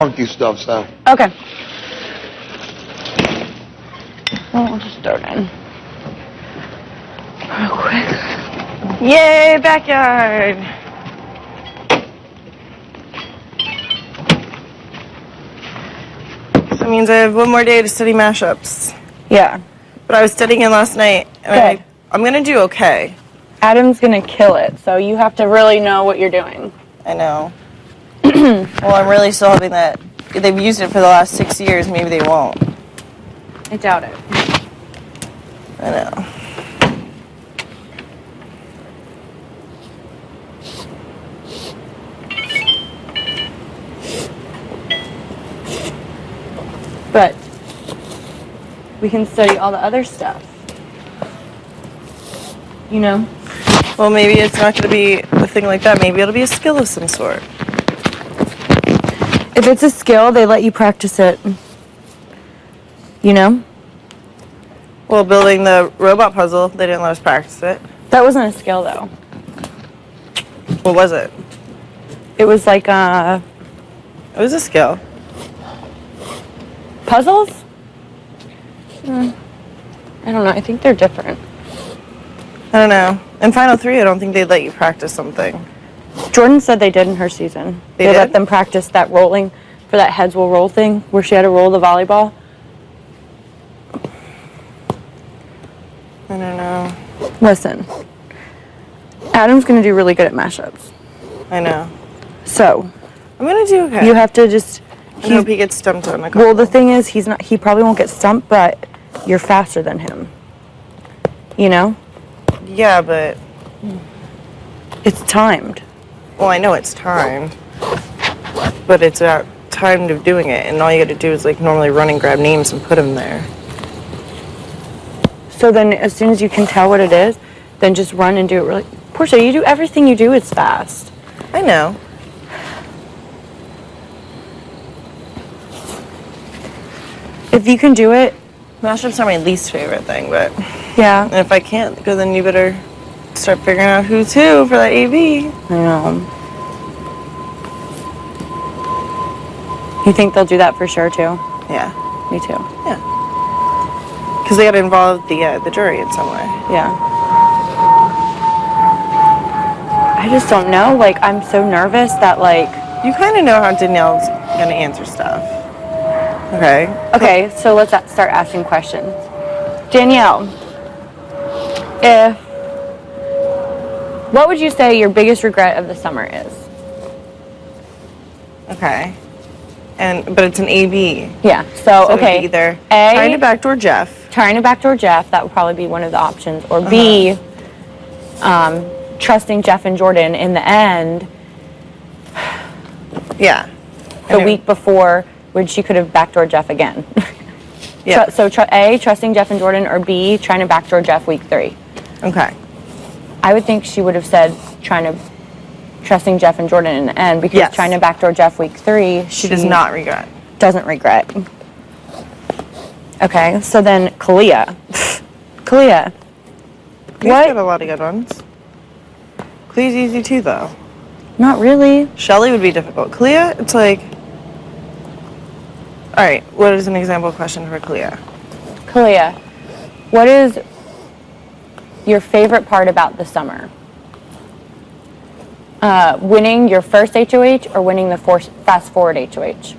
funky stuff, so. Okay. Well, we'll just throw it in. Real quick. Yay, backyard! So that means I have one more day to study mashups. Yeah. But I was studying it last night, and I'm gonna do okay. Adam's gonna kill it, so you have to really know what you're doing. I know. Well, I'm really still hoping that if they've used it for the last 6 years, maybe they won't. I doubt it. I know. But we can study all the other stuff. You know? Well, maybe it's not going to be a thing like that. Maybe it'll be a skill of some sort. If it's a skill, they let you practice it. You know? Well, building the robot puzzle, they didn't let us practice it. That wasn't a skill, though. What was it? It was like a... It was a skill. Puzzles? I don't know. I think they're different. I don't know. In Final 3, I don't think they'd let you practice something. Jordan said they did in her season. They let them practice that rolling for that heads will roll thing where she had to roll the volleyball. I don't know. Listen, Adam's going to do really good at mashups. I know. So, I'm going to do okay. You have to just... I hope he gets stumped on a couple. Well, the thing is, he probably won't get stumped, but you're faster than him. You know? Yeah, but... It's timed. Well, I know it's timed, but it's about timed of doing it, and all you got to do is like normally run and grab names and put them there. So then, as soon as you can tell what it is, then just run and do it really. Portia, you do everything you do is fast. I know. If you can do it, mashups are my least favorite thing, but yeah. And if I can't, then you better start figuring out who's who for that AV. I know. You think they'll do that for sure too? Yeah. Me too. Yeah. Because they got to involve the jury in some way. Yeah. I just don't know. Like, I'm so nervous that like you kind of know how Danielle's gonna answer stuff. Okay. Okay. So let's start asking questions. Danielle, what would you say your biggest regret of the summer is? Okay. But it's an AB. Yeah. So okay. Either A, trying to backdoor Jeff. Trying to backdoor Jeff. That would probably be one of the options. Or B, trusting Jeff and Jordan in the end. Yeah. The week before, when she could have backdoored Jeff again. Yeah. So A, trusting Jeff and Jordan, or B, trying to backdoor Jeff week 3. Okay. I would think she would have said trusting Jeff and Jordan in the end, because trying to backdoor Jeff week 3, she does not regret. Doesn't regret. Okay, so then Kalia. Kalia. What? Got a lot of good ones. Kalia's easy too, though. Not really. Shelly would be difficult. Kalia, it's like... All right, what is an example question for Kalia? Kalia, what is your favorite part about the summer? Winning your first HOH or winning the fast forward HOH?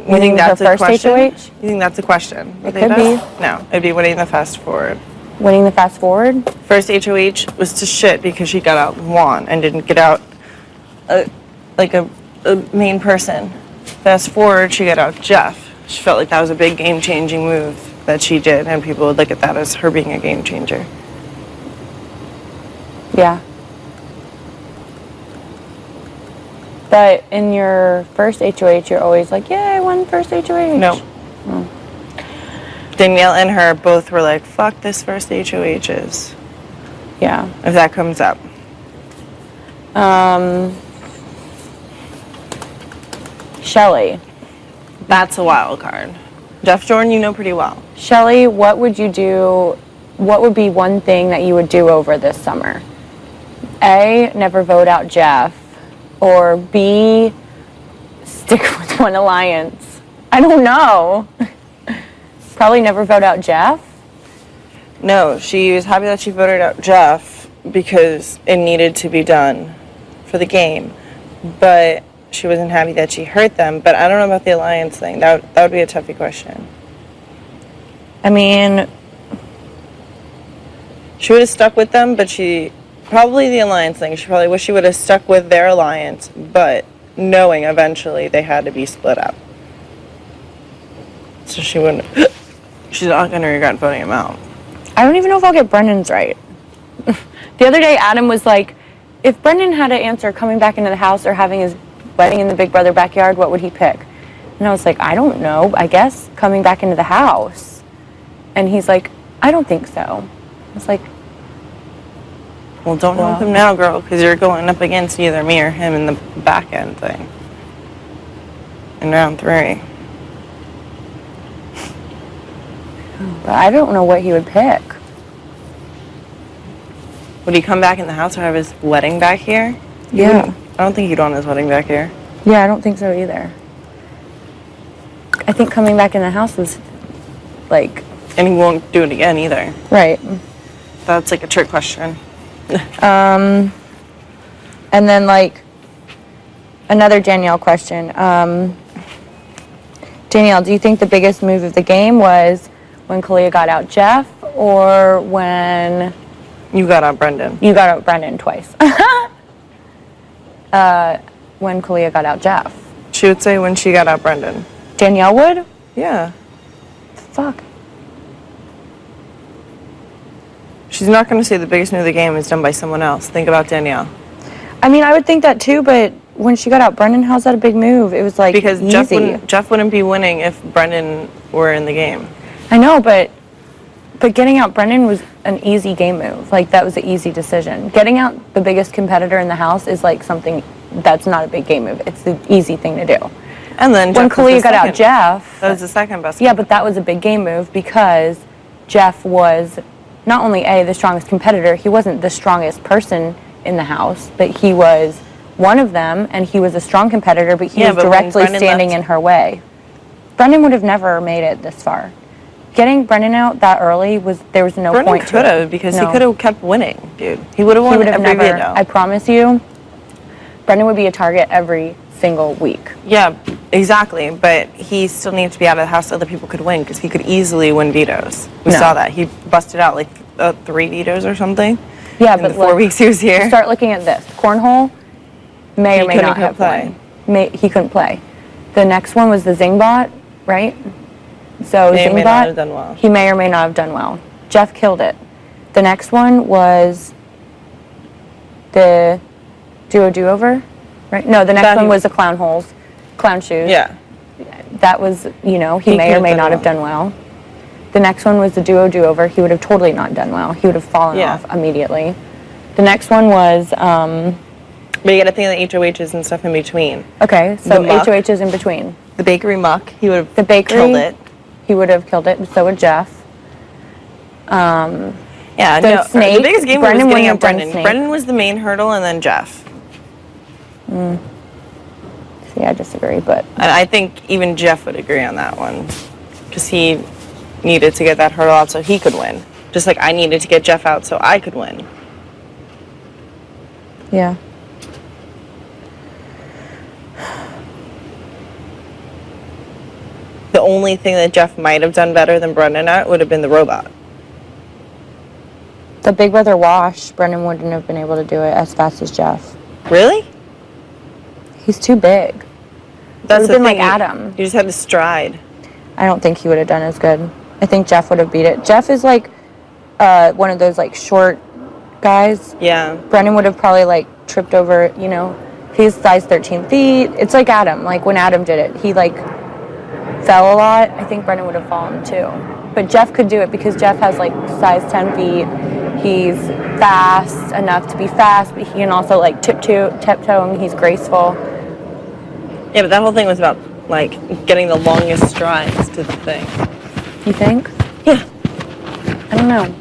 Winning her first HOH? You think that's a question? It could be. No, it'd be winning the fast forward. Winning the fast forward? First HOH was to shit because she got out Juan and didn't get out like a main person. Fast forward, she got out Jeff. She felt like that was a big game-changing move that she did, and people would look at that as her being a game changer. Yeah. But in your first HOH, you're always like, yeah, I won first HOH. No. Danielle and her both were like, fuck this first HOHs. Yeah. If that comes up. Shelly. That's a wild card. Jeff Jordan, you know pretty well. Shelly, what would you do? What would be one thing that you would do over this summer? A, never vote out Jeff. Or B, stick with one alliance? I don't know. Probably never vote out Jeff? No, she was happy that she voted out Jeff because it needed to be done for the game. But she wasn't happy that she hurt them. But I don't know about the alliance thing. That would be a toughy question. I mean, she would have stuck with them, but probably the alliance thing. She probably wish she would have stuck with their alliance, but knowing eventually they had to be split up. So she wouldn't. She's not going to regret voting him out. I don't even know if I'll get Brendan's right. The other day, Adam was like, if Brendan had to answer coming back into the house or having his wedding in the Big Brother backyard, what would he pick? And I was like, I don't know. I guess coming back into the house. And he's like, I don't think so. I was like, well, don't help him now, girl, because you're going up against either me or him in the back end thing. In round 3. But I don't know what he would pick. Would he come back in the house or have his wedding back here? Yeah. I don't think he'd want his wedding back here. Yeah, I don't think so either. I think coming back in the house was like... And he won't do it again either. Right. That's like a trick question. And then like another Danielle question. Danielle, do you think the biggest move of the game was when Kalia got out Jeff or when... You got out Brendan. You got out Brendan twice. When Kalia got out Jeff. She would say when she got out Brendan. Danielle would? Yeah. Fuck. She's not going to say the biggest move of the game is done by someone else. Think about Danielle. I mean, I would think that too, but when she got out Brendan, how's that a big move? It was like because easy. Jeff wouldn't be winning if Brendan were in the game. I know, but getting out Brendan was an easy game move. Like, that was an easy decision. Getting out the biggest competitor in the house is like something that's not a big game move. It's the easy thing to do. And then when Kalia got out Jeff... That was the second best. Yeah, but that was a big game move because Jeff was not only the strongest competitor, he wasn't the strongest person in the house, but he was one of them, and he was a strong competitor, but he was directly standing in her way. Brendan would have never made it this far. Getting Brendan out that early there was no point to it. Brendan could have, because he could have kept winning, dude. He would have won every video. I promise you, Brendan would be a target every single week. Yeah, exactly, but he still needed to be out of the house so other people could win, because he could easily win vetoes. We saw that. He busted out like 3 vetoes or something. Yeah, in the 4 weeks he was here. Start looking at this. Cornhole may or may not have won. He couldn't play. The next one was the Zingbot, right? So may Zingbot, or may not have done well. He may or may not have done well. Jeff killed it. The next one was the do-over, right? No, the next one was the clown shoes. Yeah. That was, he may or may not have done well. The next one was the do-over. He would have totally not done well. He would have fallen off immediately. The next one was... but you got to think of the HOHs and stuff in between. Okay, so HOHs in between. The bakery muck, he would have killed it. He would have killed it, and so would Jeff. The snake, the biggest game was getting out Brendan. Brendan was the main hurdle, and then Jeff. See, I disagree, but... And I think even Jeff would agree on that one, because he needed to get that hurdle out so he could win. Just like I needed to get Jeff out so I could win. Yeah. The only thing that Jeff might have done better than Brendan at would have been the robot. The Big Brother wash, Brendan wouldn't have been able to do it as fast as Jeff. Really? He's too big. That's been like Adam. You just had to stride. I don't think he would have done as good. I think Jeff would have beat it. Jeff is like one of those like short guys. Yeah. Brendan would have probably like tripped over, he's size 13 feet. It's like Adam. Like when Adam did it, he like fell a lot. I think Brendan would have fallen too. But Jeff could do it because Jeff has like size 10 feet. He's fast enough to be fast, but he can also like tiptoe and he's graceful. Yeah, but that whole thing was about like getting the longest strides to the thing. You think? Yeah. I don't know.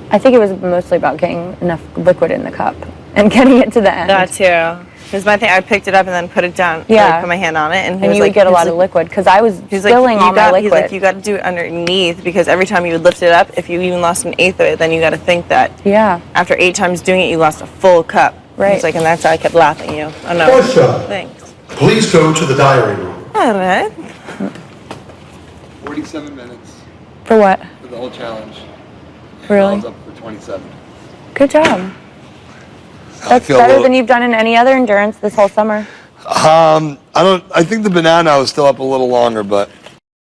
I think it was mostly about getting enough liquid in the cup and getting it to the end. That too. Because my thing, I picked it up and then put it down. Yeah. Put my hand on it, and you would get a lot of liquid because I was spilling all my liquid. He's like, you got to do it underneath because every time you would lift it up, if you even lost an eighth of it, then you got to think that. Yeah. After 8 times doing it, you lost a full cup. Right. He's like, and that's how I kept laughing at you. Oh no. Portia, Thanks. please go to the diary room. All right. 47 minutes For what? for the whole challenge. Really? I was up for 27. Good job. That's better than you've done in any other endurance this whole summer. I think the banana I was still up a little longer, but